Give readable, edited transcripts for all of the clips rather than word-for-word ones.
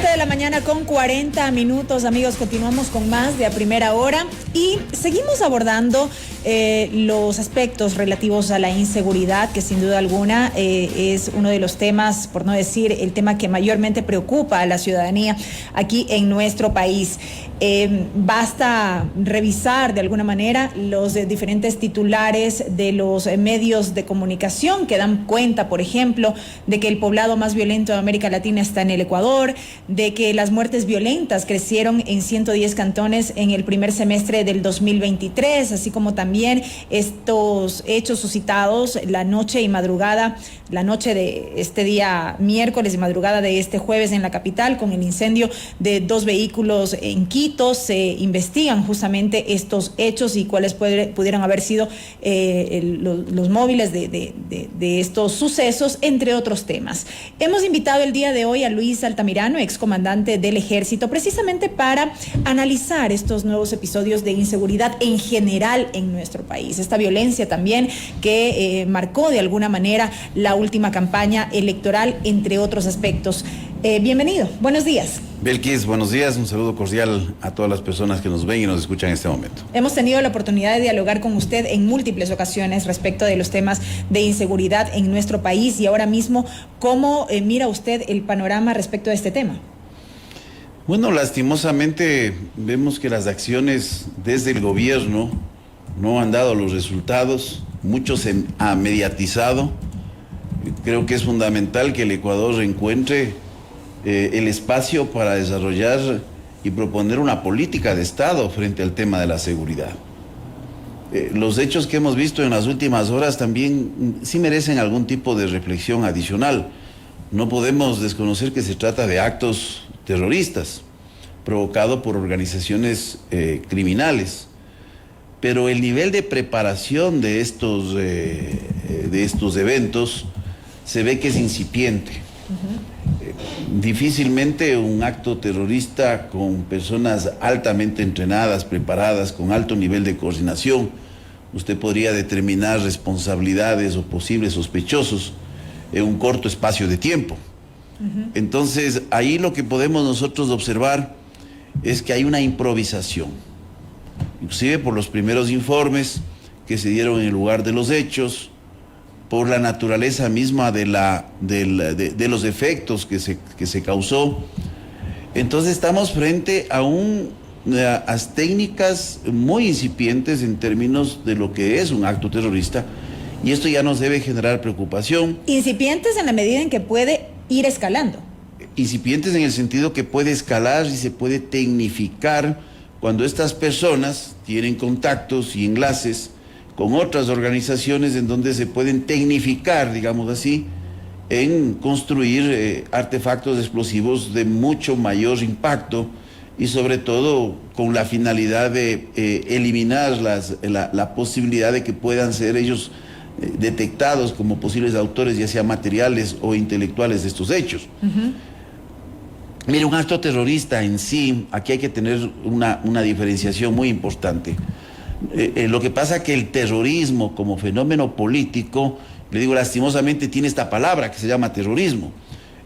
7 de la mañana con 40 minutos, amigos. Continuamos con más de A Primera Hora y seguimos abordando los aspectos relativos a la inseguridad, que sin duda alguna es uno de los temas, por no decir el tema que mayormente preocupa a la ciudadanía aquí en nuestro país. Basta revisar de alguna manera los diferentes titulares de los medios de comunicación que dan cuenta, por ejemplo, de que el poblado más violento de América Latina está en el Ecuador, de que las muertes violentas crecieron en 110 cantones en el primer semestre del 2023, así como también estos hechos suscitados la noche y madrugada, la noche de este día miércoles y madrugada de este jueves en la capital, con el incendio de 2 vehículos en Quito. Se investigan justamente estos hechos y cuáles pudieran haber sido los móviles de estos sucesos, entre otros temas. Hemos invitado el día de hoy a Luis Altamirano, excomandante del Ejército, precisamente para analizar estos nuevos episodios de inseguridad en general en nuestro país. Esta violencia también que marcó de alguna manera la última campaña electoral, entre otros aspectos. Bienvenido, buenos días. Belkis, buenos días, un saludo cordial a todas las personas que nos ven y nos escuchan en este momento. Hemos tenido la oportunidad de dialogar con usted en múltiples ocasiones respecto de los temas de inseguridad en nuestro país y ahora mismo, ¿cómo mira usted el panorama respecto a este tema? Bueno, lastimosamente vemos que las acciones desde el gobierno no han dado los resultados, mucho se ha mediatizado. Creo que es fundamental que el Ecuador encuentre el espacio para desarrollar y proponer una política de Estado frente al tema de la seguridad. Los hechos que hemos visto en las últimas horas también sí merecen algún tipo de reflexión adicional. No podemos desconocer que se trata de actos terroristas provocados por organizaciones criminales, pero el nivel de preparación de estos eventos se ve que es incipiente. Difícilmente un acto terrorista con personas altamente entrenadas, preparadas, con alto nivel de coordinación, usted podría determinar responsabilidades o posibles sospechosos en un corto espacio de tiempo. Entonces, ahí lo que podemos nosotros observar es que hay una improvisación, inclusive por los primeros informes que se dieron en el lugar de los hechos, por la naturaleza misma de los efectos que se causó. Entonces estamos frente a técnicas muy incipientes en términos de lo que es un acto terrorista, y esto ya nos debe generar preocupación. Incipientes en la medida en que puede ir escalando. Incipientes en el sentido que puede escalar y se puede tecnificar cuando estas personas tienen contactos y enlaces con otras organizaciones en donde se pueden tecnificar, digamos así, en construir artefactos explosivos de mucho mayor impacto y sobre todo con la finalidad de eliminar la posibilidad de que puedan ser ellos detectados como posibles autores, ya sea materiales o intelectuales de estos hechos. Mire, un acto terrorista en sí, aquí hay que tener una diferenciación muy importante. Lo que pasa es que el terrorismo como fenómeno político, le digo lastimosamente, tiene esta palabra que se llama terrorismo.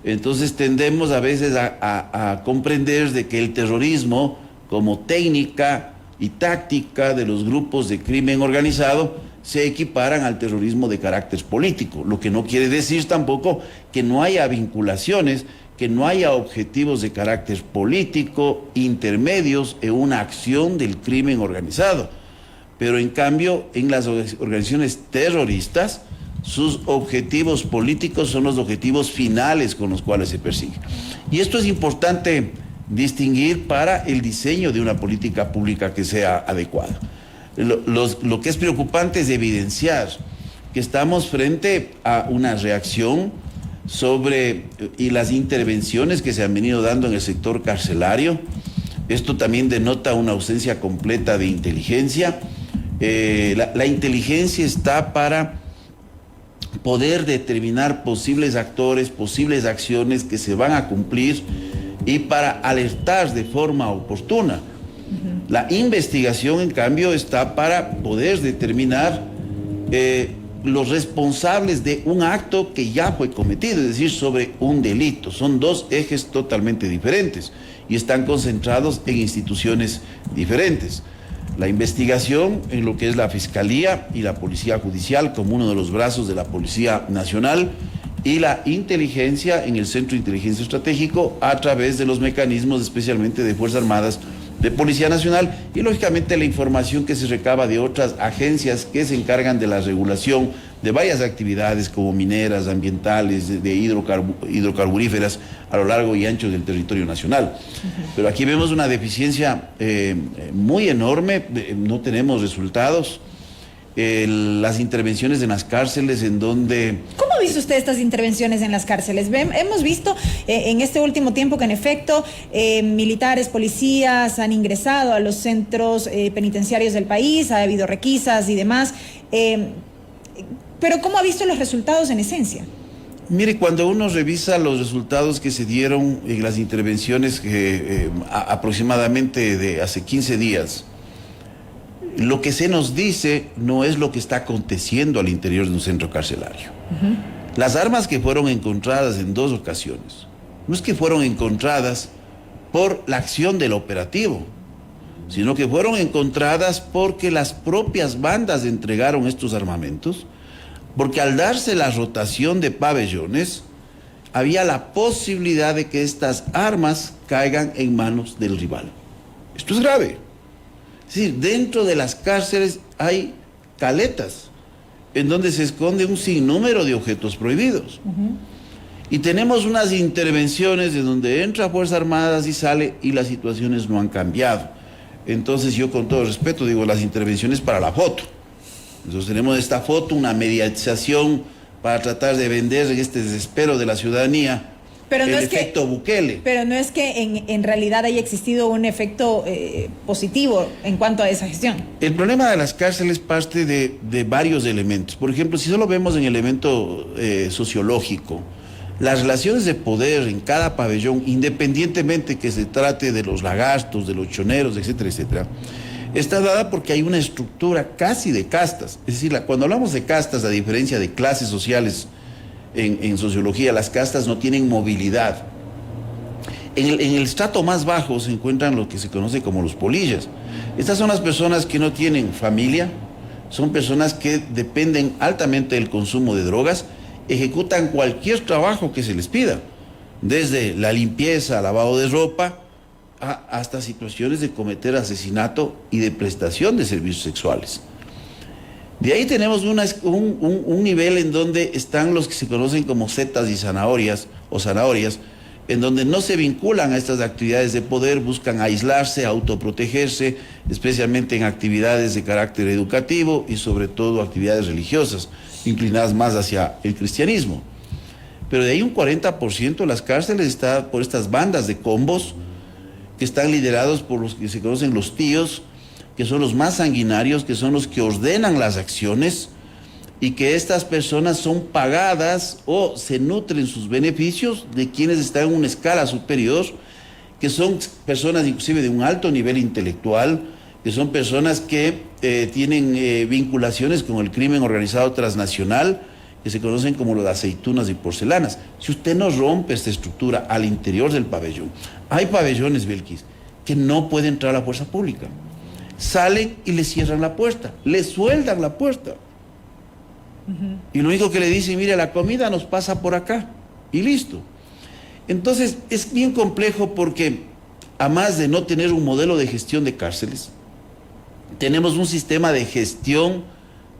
Entonces tendemos a veces a comprender de que el terrorismo como técnica y táctica de los grupos de crimen organizado se equiparan al terrorismo de carácter político, lo que no quiere decir tampoco que no haya vinculaciones, que no haya objetivos de carácter político intermedios en una acción del crimen organizado. Pero en cambio, en las organizaciones terroristas, sus objetivos políticos son los objetivos finales con los cuales se persigue. Y esto es importante distinguir para el diseño de una política pública que sea adecuada. Lo que es preocupante es evidenciar que estamos frente a una reacción y las intervenciones que se han venido dando en el sector carcelario. Esto también denota una ausencia completa de inteligencia. La inteligencia está para poder determinar posibles actores, posibles acciones que se van a cumplir y para alertar de forma oportuna. La investigación, en cambio, está para poder determinar los responsables de un acto que ya fue cometido, es decir, sobre un delito. Son dos ejes totalmente diferentes y están concentrados en instituciones diferentes. La investigación en lo que es la Fiscalía y la Policía Judicial como uno de los brazos de la Policía Nacional, y la inteligencia en el Centro de Inteligencia Estratégico a través de los mecanismos especialmente de Fuerzas Armadas, de Policía Nacional y lógicamente la información que se recaba de otras agencias que se encargan de la regulación de varias actividades como mineras, ambientales, de hidrocarburíferas a lo largo y ancho del territorio nacional. Pero aquí vemos una deficiencia muy enorme, no tenemos resultados. Las intervenciones en las cárceles en donde... ¿Cómo ha visto usted estas intervenciones en las cárceles? Hemos visto en este último tiempo que en efecto militares, policías han ingresado a los centros penitenciarios del país, ha habido requisas y demás, pero ¿cómo ha visto los resultados en esencia? Mire, cuando uno revisa los resultados que se dieron en las intervenciones aproximadamente de hace 15 días, lo que se nos dice no es lo que está aconteciendo al interior de un centro carcelario. Las armas que fueron encontradas en 2 ocasiones, no es que fueron encontradas por la acción del operativo, sino que fueron encontradas porque las propias bandas entregaron estos armamentos, porque al darse la rotación de pabellones, había la posibilidad de que estas armas caigan en manos del rival. Esto es grave. Es decir, dentro de las cárceles hay caletas en donde se esconde un sinnúmero de objetos prohibidos. Y tenemos unas intervenciones en donde entra Fuerzas Armadas y sale y las situaciones no han cambiado. Entonces yo con todo respeto digo las intervenciones para la foto. Entonces tenemos esta foto, una mediatización para tratar de vender este desespero de la ciudadanía. Pero no el efecto Bukele. Pero no es que en realidad haya existido un efecto positivo en cuanto a esa gestión. El problema de las cárceles parte de varios elementos. Por ejemplo, si solo vemos en el elemento sociológico, las relaciones de poder en cada pabellón, independientemente que se trate de los lagartos, de los choneros, etcétera, etcétera, está dada porque hay una estructura casi de castas. Es decir, cuando hablamos de castas, a diferencia de clases sociales, en sociología, las castas no tienen movilidad. En el estrato más bajo se encuentran lo que se conoce como los polillas. Estas son las personas que no tienen familia, son personas que dependen altamente del consumo de drogas, ejecutan cualquier trabajo que se les pida, desde la limpieza, lavado de ropa, hasta situaciones de cometer asesinato y de prestación de servicios sexuales. De ahí tenemos un nivel en donde están los que se conocen como setas y zanahorias, en donde no se vinculan a estas actividades de poder, buscan aislarse, autoprotegerse, especialmente en actividades de carácter educativo y sobre todo actividades religiosas, inclinadas más hacia el cristianismo. Pero de ahí un 40% de las cárceles está por estas bandas de combos que están liderados por los que se conocen los tíos, que son los más sanguinarios, que son los que ordenan las acciones y que estas personas son pagadas o se nutren sus beneficios de quienes están en una escala superior, que son personas inclusive de un alto nivel intelectual, que son personas que tienen vinculaciones con el crimen organizado transnacional, que se conocen como los aceitunas y porcelanas. Si usted no rompe esta estructura al interior del pabellón, hay pabellones, Belkis, que no puede entrar a la fuerza pública. Salen y le cierran la puerta, le sueldan la puerta. Y lo único que le dicen, mire, la comida nos pasa por acá, y listo. Entonces, es bien complejo porque, a más de no tener un modelo de gestión de cárceles, tenemos un sistema de gestión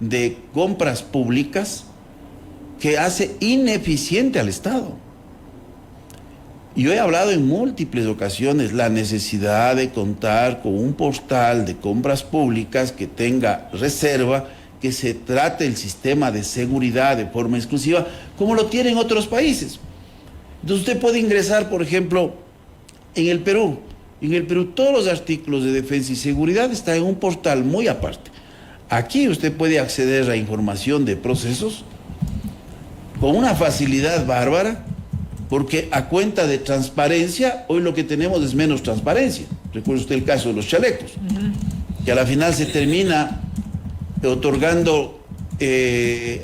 de compras públicas que hace ineficiente al Estado. Yo he hablado en múltiples ocasiones la necesidad de contar con un portal de compras públicas que tenga reserva, que se trate el sistema de seguridad de forma exclusiva, como lo tienen otros países. Entonces usted puede ingresar, por ejemplo, en el Perú. En el Perú todos los artículos de defensa y seguridad están en un portal muy aparte. Aquí usted puede acceder a información de procesos con una facilidad bárbara, porque a cuenta de transparencia, hoy lo que tenemos es menos transparencia. Recuerda usted el caso de los chalecos, que a la final se termina otorgando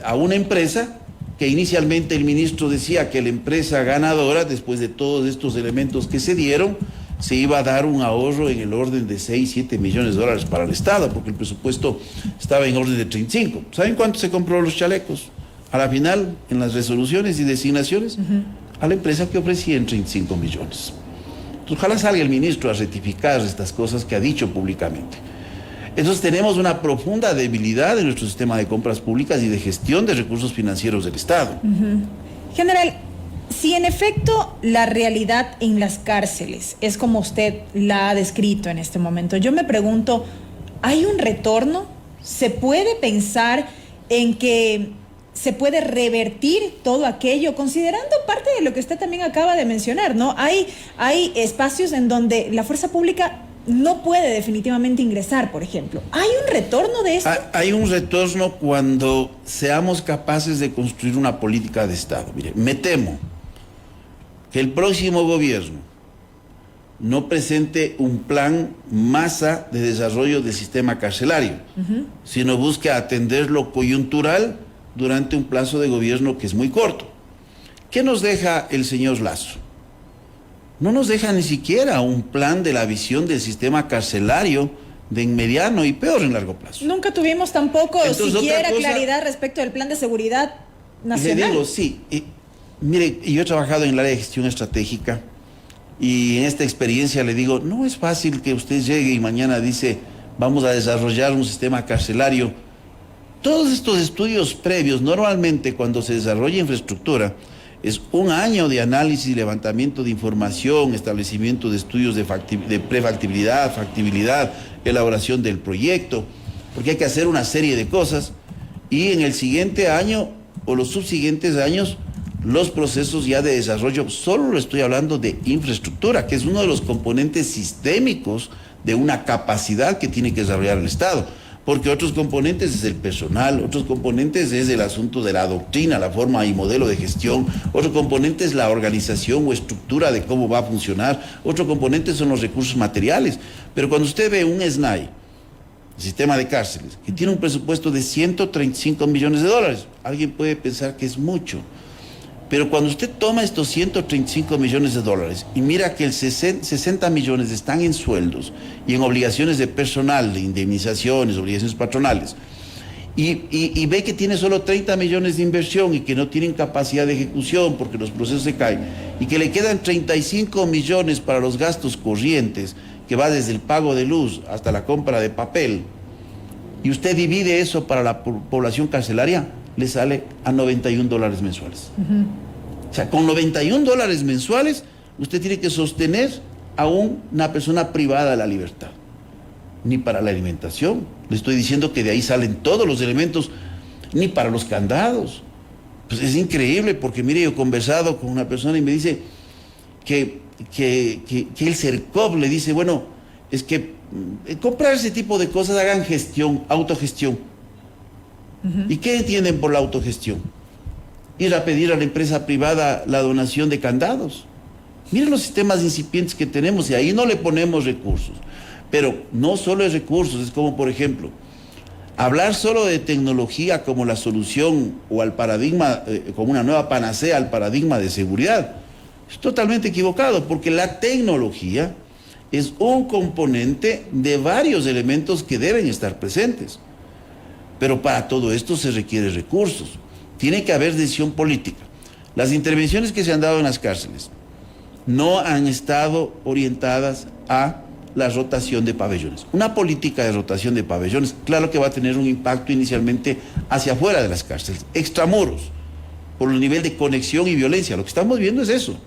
a una empresa que inicialmente el ministro decía que la empresa ganadora, después de todos estos elementos que se dieron, se iba a dar un ahorro en el orden de 6, 7 millones de dólares para el Estado, porque el presupuesto estaba en orden de 35. ¿Saben cuánto se compró los chalecos? A la final, en las resoluciones y designaciones, a la empresa que ofrecía en 35 millones. Entonces, ojalá salga el ministro a rectificar estas cosas que ha dicho públicamente. Entonces tenemos una profunda debilidad en nuestro sistema de compras públicas y de gestión de recursos financieros del Estado. General, si en efecto la realidad en las cárceles es como usted la ha descrito en este momento, yo me pregunto, ¿hay un retorno? ¿Se puede pensar en que se puede revertir todo aquello, considerando parte de lo que usted también acaba de mencionar, ¿no? Hay espacios en donde la fuerza pública no puede definitivamente ingresar, por ejemplo. ¿Hay un retorno de esto? Hay un retorno cuando seamos capaces de construir una política de Estado. Mire, me temo que el próximo gobierno no presente un plan masa de desarrollo del sistema carcelario, sino busque atender lo coyuntural durante un plazo de gobierno que es muy corto. ¿Qué nos deja el señor Lasso? No nos deja ni siquiera un plan de la visión del sistema carcelario de en mediano y peor en largo plazo. Nunca tuvimos tampoco siquiera claridad respecto del plan de seguridad nacional. Le digo, sí. Mire, yo he trabajado en el área de gestión estratégica y en esta experiencia le digo, no es fácil que usted llegue y mañana dice, vamos a desarrollar un sistema carcelario. Todos estos estudios previos, normalmente cuando se desarrolla infraestructura, es un año de análisis y levantamiento de información, establecimiento de estudios de prefactibilidad, factibilidad, elaboración del proyecto, porque hay que hacer una serie de cosas y en el siguiente año o los subsiguientes años los procesos ya de desarrollo, solo lo estoy hablando de infraestructura, que es uno de los componentes sistémicos de una capacidad que tiene que desarrollar el Estado. Porque otros componentes es el personal, otros componentes es el asunto de la doctrina, la forma y modelo de gestión, otro componente es la organización o estructura de cómo va a funcionar, otro componente son los recursos materiales. Pero cuando usted ve un SNAI, el sistema de cárceles, que tiene un presupuesto de 135 millones de dólares, alguien puede pensar que es mucho. Pero cuando usted toma estos 135 millones de dólares y mira que el 60 millones están en sueldos y en obligaciones de personal, de indemnizaciones, obligaciones patronales, y ve que tiene solo 30 millones de inversión y que no tienen capacidad de ejecución porque los procesos se caen, y que le quedan 35 millones para los gastos corrientes, que va desde el pago de luz hasta la compra de papel, y usted divide eso para la población carcelaria, le sale a $91 mensuales. O sea, con $91 mensuales, usted tiene que sostener a una persona privada de la libertad. Ni para la alimentación. Le estoy diciendo que de ahí salen todos los elementos, ni para los candados. Pues es increíble, porque mire, yo he conversado con una persona y me dice que el CERCOP le dice, bueno, es que comprar ese tipo de cosas, hagan gestión, autogestión. ¿Y qué entienden por la autogestión? Ir a pedir a la empresa privada la donación de candados. Miren los sistemas incipientes que tenemos y ahí no le ponemos recursos. Pero no solo es recursos, es como, por ejemplo, hablar solo de tecnología como la solución o al paradigma, como una nueva panacea al paradigma de seguridad. Es totalmente equivocado, porque la tecnología es un componente de varios elementos que deben estar presentes. Pero para todo esto se requiere recursos. Tiene que haber decisión política. Las intervenciones que se han dado en las cárceles no han estado orientadas a la rotación de pabellones. Una política de rotación de pabellones, claro que va a tener un impacto inicialmente hacia afuera de las cárceles, extramuros, por el nivel de conexión y violencia. Lo que estamos viendo es eso.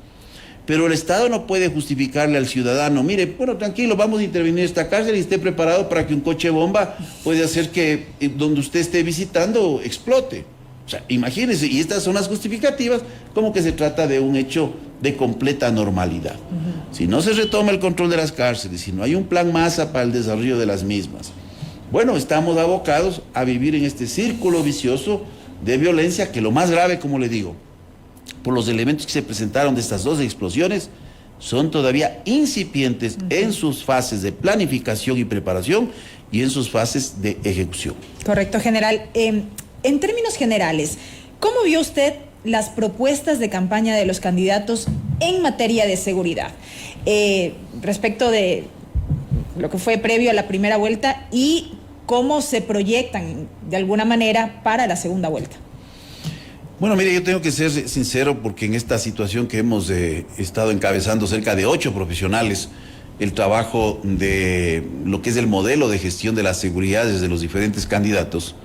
Pero el Estado no puede justificarle al ciudadano, mire, bueno, tranquilo, vamos a intervenir en esta cárcel y esté preparado para que un coche bomba puede hacer que donde usted esté visitando explote. O sea, imagínense, y estas son las justificativas, como que se trata de un hecho de completa normalidad. Si no se retoma el control de las cárceles, si no hay un plan masa para el desarrollo de las mismas, bueno, estamos abocados a vivir en este círculo vicioso de violencia, que lo más grave, como le digo, por los elementos que se presentaron de estas dos explosiones, son todavía incipientes en sus fases de planificación y preparación y en sus fases de ejecución. Correcto, general. En términos generales, ¿cómo vio usted las propuestas de campaña de los candidatos en materia de seguridad? Respecto de lo que fue previo a la primera vuelta y cómo se proyectan de alguna manera para la segunda vuelta. Bueno, mire, yo tengo que ser sincero porque en esta situación que hemos estado encabezando cerca de 8 profesionales, el trabajo de lo que es el modelo de gestión de la seguridad desde los diferentes candidatos,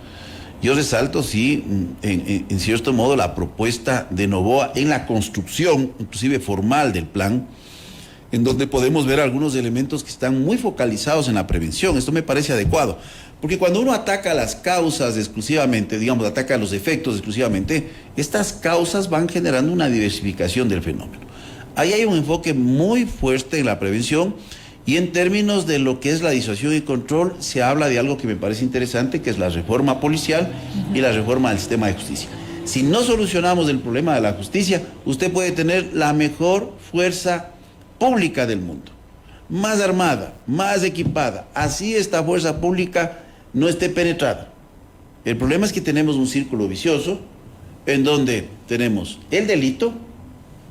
yo resalto, sí, en cierto modo, la propuesta de Noboa en la construcción, inclusive formal del plan, en donde podemos ver algunos elementos que están muy focalizados en la prevención. Esto me parece adecuado, porque cuando uno ataca las causas exclusivamente, digamos, ataca los efectos exclusivamente, estas causas van generando una diversificación del fenómeno. Ahí hay un enfoque muy fuerte en la prevención y en términos de lo que es la disuasión y control, se habla de algo que me parece interesante, que es la reforma policial y la reforma del sistema de justicia. Si no solucionamos el problema de la justicia, usted puede tener la mejor fuerza pública del mundo, más armada, más equipada, así esta fuerza pública no esté penetrada. El problema es que tenemos un círculo vicioso en donde tenemos el delito,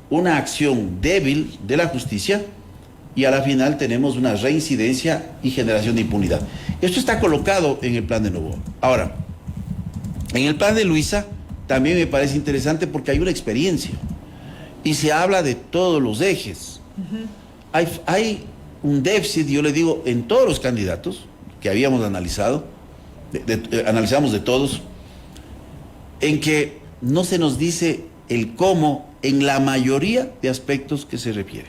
una acción débil de la justicia y a la final tenemos una reincidencia y generación de impunidad. Esto está colocado en el plan de Noboa. Ahora, en el plan de Luisa también me parece interesante porque hay una experiencia y se habla de todos los ejes. Hay un déficit, yo le digo, en todos los candidatos que habíamos analizado, analizamos de todos, en que no se nos dice el cómo en la mayoría de aspectos que se refiere.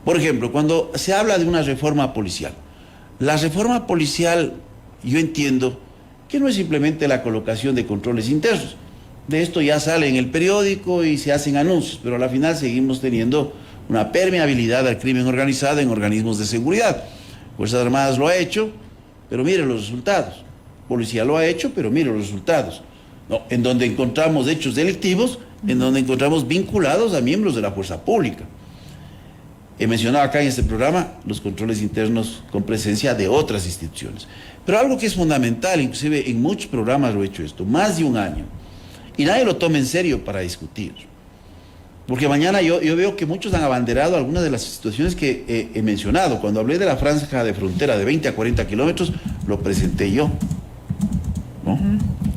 Por ejemplo, cuando se habla de una reforma policial, la reforma policial, yo entiendo que no es simplemente la colocación de controles internos. De esto ya sale en el periódico y se hacen anuncios, pero a la final seguimos teniendo una permeabilidad al crimen organizado en organismos de seguridad. Fuerzas Armadas lo ha hecho, pero mire los resultados. Policía lo ha hecho, pero mire los resultados. No, en donde encontramos hechos delictivos, en donde encontramos vinculados a miembros de la fuerza pública. He mencionado acá en este programa los controles internos con presencia de otras instituciones. Pero algo que es fundamental, inclusive en muchos programas lo he hecho esto, más de un año, y nadie lo toma en serio para discutir. Porque mañana yo veo que muchos han abanderado algunas de las situaciones que he mencionado. Cuando hablé de la franja de frontera de 20 a 40 kilómetros, lo presenté yo, ¿no?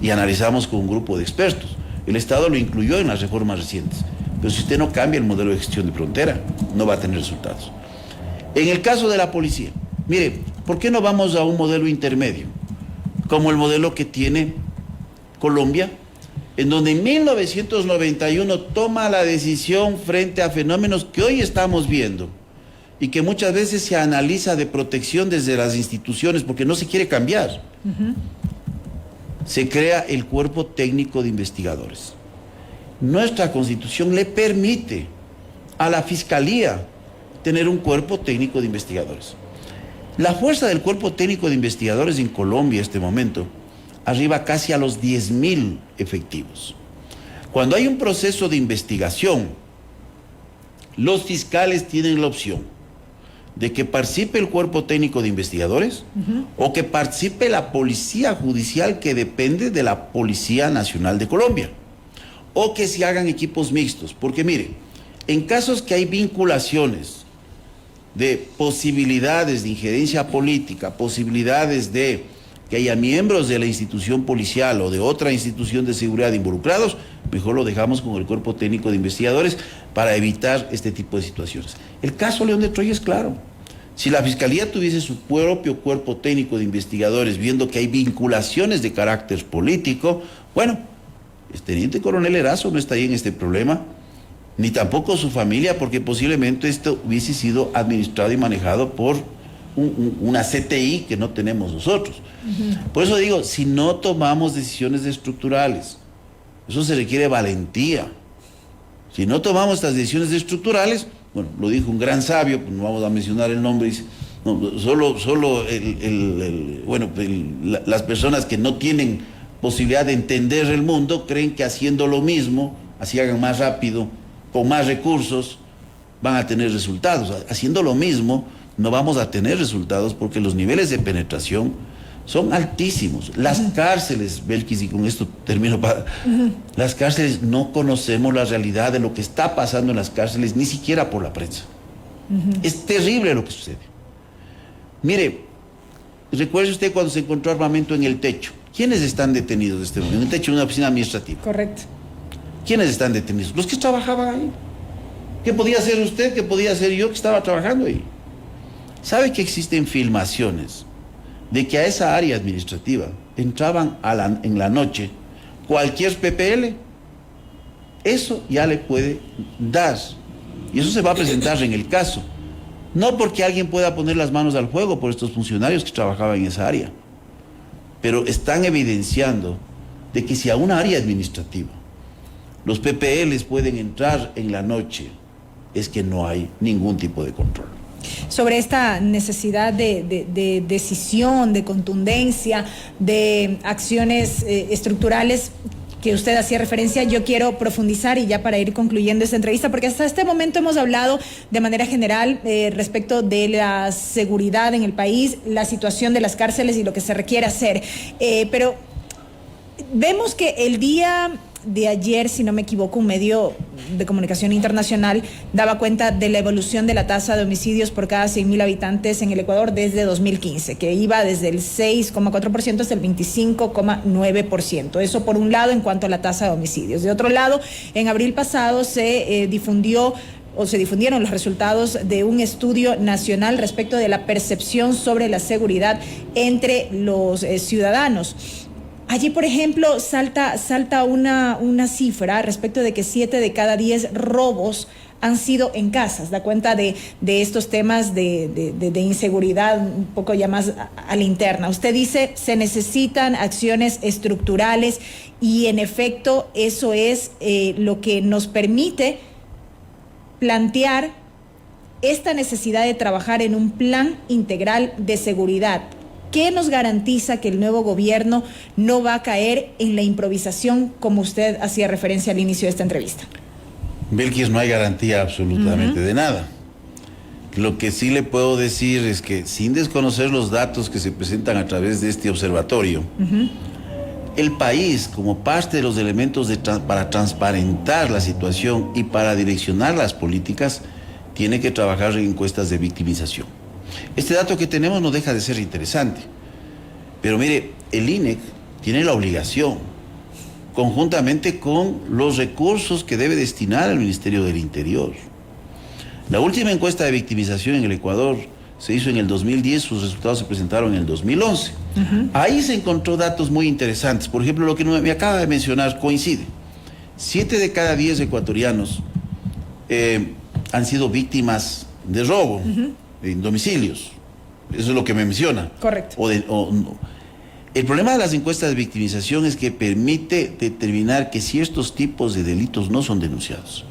Y analizamos con un grupo de expertos. El Estado lo incluyó en las reformas recientes. Pero si usted no cambia el modelo de gestión de frontera, no va a tener resultados. En el caso de la policía, mire, ¿por qué no vamos a un modelo intermedio? Como el modelo que tiene Colombia, en donde en 1991 toma la decisión frente a fenómenos que hoy estamos viendo y que muchas veces se analiza de protección desde las instituciones porque no se quiere cambiar. Se crea el Cuerpo Técnico de Investigadores. Nuestra Constitución le permite a la Fiscalía tener un Cuerpo Técnico de Investigadores. La fuerza del Cuerpo Técnico de Investigadores en Colombia en este momento arriba casi a los 10.000 efectivos. Cuando hay un proceso de investigación, los fiscales tienen la opción de que participe el Cuerpo Técnico de Investigadores o que participe la Policía Judicial que depende de la Policía Nacional de Colombia, o que se hagan equipos mixtos, porque mire, en casos que hay vinculaciones de posibilidades de injerencia política, posibilidades de que haya miembros de la institución policial o de otra institución de seguridad involucrados, mejor lo dejamos con el Cuerpo Técnico de Investigadores para evitar este tipo de situaciones. El caso León de Troya es claro. Si la Fiscalía tuviese su propio Cuerpo Técnico de Investigadores, viendo que hay vinculaciones de carácter político, bueno, el teniente coronel Erazo no estaría en este problema, ni tampoco su familia, porque posiblemente esto hubiese sido administrado y manejado por una CTI que no tenemos nosotros. Por eso digo, si no tomamos decisiones estructurales, eso se requiere valentía. Si no tomamos estas decisiones estructurales, bueno, lo dijo un gran sabio, no vamos a mencionar el nombre, dice, no, solo las personas que no tienen posibilidad de entender el mundo creen que haciendo lo mismo, así hagan más rápido, con más recursos, van a tener resultados. Haciendo lo mismo, no vamos a tener resultados porque los niveles de penetración son altísimos. Las cárceles, Belkis, y con esto termino, las cárceles, no conocemos la realidad de lo que está pasando en las cárceles, ni siquiera por la prensa. Es terrible lo que sucede. Mire, recuerde usted cuando se encontró armamento en el techo. ¿Quiénes están detenidos en este momento? En el techo de una oficina administrativa. Correcto. ¿Quiénes están detenidos? Los que trabajaban ahí. ¿Qué podía hacer usted? ¿Qué podía hacer yo que estaba trabajando ahí? ¿Sabe que existen filmaciones de que a esa área administrativa entraban en la noche cualquier PPL? Eso ya le puede dar. Y eso se va a presentar en el caso. No porque alguien pueda poner las manos al fuego por estos funcionarios que trabajaban en esa área, pero están evidenciando de que si a una área administrativa los PPLs pueden entrar en la noche, es que no hay ningún tipo de control. Sobre esta necesidad de decisión, de contundencia, de acciones estructurales que usted hacía referencia, yo quiero profundizar y ya para ir concluyendo esta entrevista, porque hasta este momento hemos hablado de manera general respecto de la seguridad en el país, la situación de las cárceles y lo que se requiere hacer, pero vemos que el día de ayer, si no me equivoco, un medio de comunicación internacional daba cuenta de la evolución de la tasa de homicidios por cada 100.000 habitantes en el Ecuador desde 2015, que iba desde el 6,4% hasta el 25,9%. Eso por un lado en cuanto a la tasa de homicidios. De otro lado, en abril pasado se difundieron los resultados de un estudio nacional respecto de la percepción sobre la seguridad entre los ciudadanos. Allí, por ejemplo, salta una cifra respecto de que 7 de cada 10 robos han sido en casas. Da cuenta de estos temas de inseguridad un poco ya más a la interna. Usted dice, se necesitan acciones estructurales y en efecto eso es lo que nos permite plantear esta necesidad de trabajar en un plan integral de seguridad. ¿Qué nos garantiza que el nuevo gobierno no va a caer en la improvisación, como usted hacía referencia al inicio de esta entrevista? Belkis, no hay garantía absolutamente de nada. Lo que sí le puedo decir es que, sin desconocer los datos que se presentan a través de este observatorio, el país, como parte de los elementos para transparentar la situación y para direccionar las políticas, tiene que trabajar en encuestas de victimización. Este dato que tenemos no deja de ser interesante, pero mire, el INEC tiene la obligación, conjuntamente con los recursos que debe destinar al Ministerio del Interior. La última encuesta de victimización en el Ecuador se hizo en el 2010, sus resultados se presentaron en el 2011. Ahí se encontró datos muy interesantes. Por ejemplo, lo que me acaba de mencionar coincide. 7 de cada 10 ecuatorianos han sido víctimas de robo en domicilios. Eso es lo que me menciona. Correcto. El problema de las encuestas de victimización es que permite determinar que ciertos tipos de delitos no son denunciados.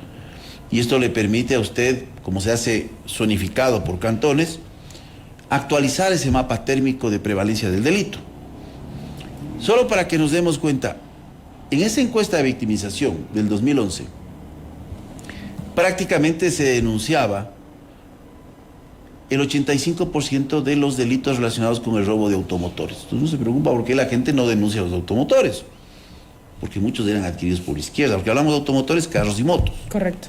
Y esto le permite a usted, como se hace zonificado por cantones, actualizar ese mapa térmico de prevalencia del delito. Solo para que nos demos cuenta, en esa encuesta de victimización del 2011, prácticamente se denunciaba el 85% de los delitos relacionados con el robo de automotores. Entonces uno se preocupa por qué la gente no denuncia los automotores, porque muchos eran adquiridos por la izquierda, porque hablamos de automotores, carros y motos. Correcto.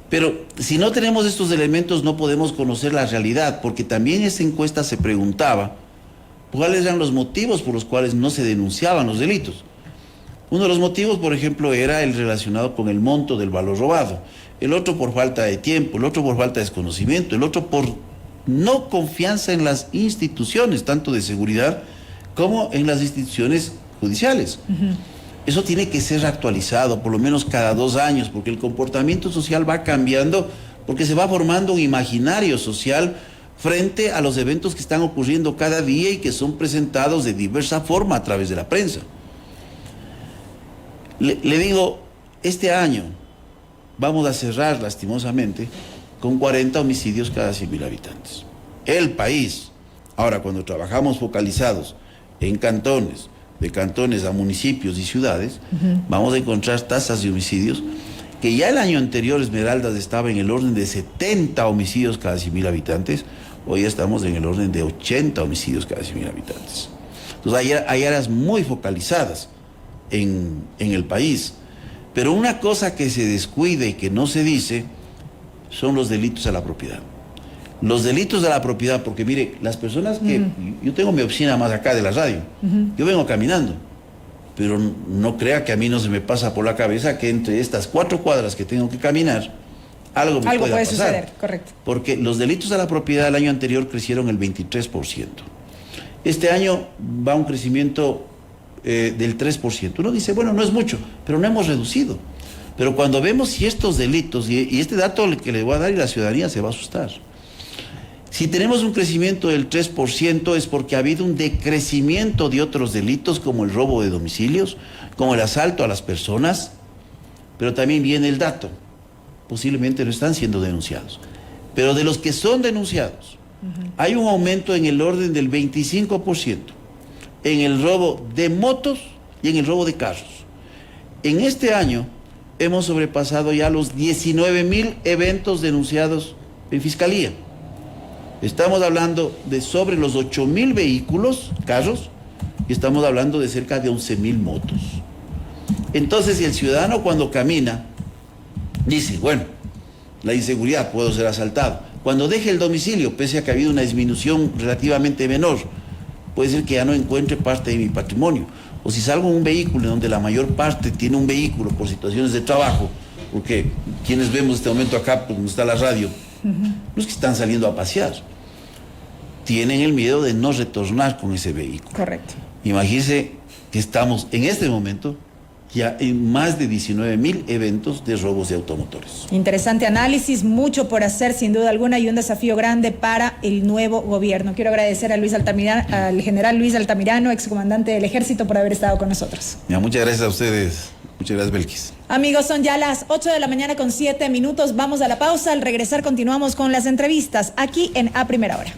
Pero si no tenemos estos elementos no podemos conocer la realidad, porque también esa encuesta se preguntaba cuáles eran los motivos por los cuales no se denunciaban los delitos. Uno de los motivos, por ejemplo, era el relacionado con el monto del valor robado, el otro por falta de tiempo, el otro por falta de desconocimiento, el otro por no confianza en las instituciones, tanto de seguridad como en las instituciones judiciales. Eso tiene que ser actualizado por lo menos cada 2 años, porque el comportamiento social va cambiando, porque se va formando un imaginario social frente a los eventos que están ocurriendo cada día y que son presentados de diversa forma a través de la prensa. Le digo, este año vamos a cerrar lastimosamente con 40 homicidios cada 100.000 habitantes. El país, ahora cuando trabajamos focalizados en cantones, de cantones a municipios y ciudades, vamos a encontrar tasas de homicidios que ya el año anterior Esmeraldas estaba en el orden de 70 homicidios cada 100.000 habitantes. Hoy estamos en el orden de 80 homicidios cada 100.000 habitantes. Entonces hay áreas muy focalizadas en el país. Pero una cosa que se descuida y que no se dice son los delitos a la propiedad. Los delitos a la propiedad, porque mire, las personas que... Yo tengo mi oficina más acá de la radio. Yo vengo caminando, pero no crea que a mí no se me pasa por la cabeza que entre estas 4 cuadras que tengo que caminar, algo pueda puede pasar. suceder, correcto. Porque los delitos a la propiedad el año anterior crecieron el 23%. Este año va un crecimiento del 3%. Uno dice, bueno, no es mucho, pero no hemos reducido. Pero cuando vemos si estos delitos, y este dato que le voy a dar y la ciudadanía se va a asustar. Si tenemos un crecimiento del 3% es porque ha habido un decrecimiento de otros delitos como el robo de domicilios, como el asalto a las personas, pero también viene el dato, posiblemente no están siendo denunciados. Pero de los que son denunciados, hay un aumento en el orden del 25% en el robo de motos y en el robo de carros. En este año hemos sobrepasado ya los 19.000 eventos denunciados en Fiscalía. Estamos hablando de sobre los 8.000 vehículos, carros, y estamos hablando de cerca de 11.000 motos. Entonces, si el ciudadano cuando camina dice, bueno, la inseguridad, puedo ser asaltado. Cuando deje el domicilio, pese a que ha habido una disminución relativamente menor, puede ser que ya no encuentre parte de mi patrimonio. O si salgo en un vehículo donde la mayor parte tiene un vehículo por situaciones de trabajo, porque quienes vemos este momento acá, pues donde está la radio, los que están saliendo a pasear, tienen el miedo de no retornar con ese vehículo. Correcto. Imagínense que estamos en este momento ya en más de 19.000 eventos de robos de automotores. Interesante análisis, mucho por hacer sin duda alguna y un desafío grande para el nuevo gobierno. Quiero agradecer a al general Luis Altamirano, excomandante del Ejército, por haber estado con nosotros. Muchas gracias a ustedes. Muchas gracias, Belkis. Amigos, son ya las 8 de la mañana con 7 minutos. Vamos a la pausa. Al regresar continuamos con las entrevistas aquí en A Primera Hora.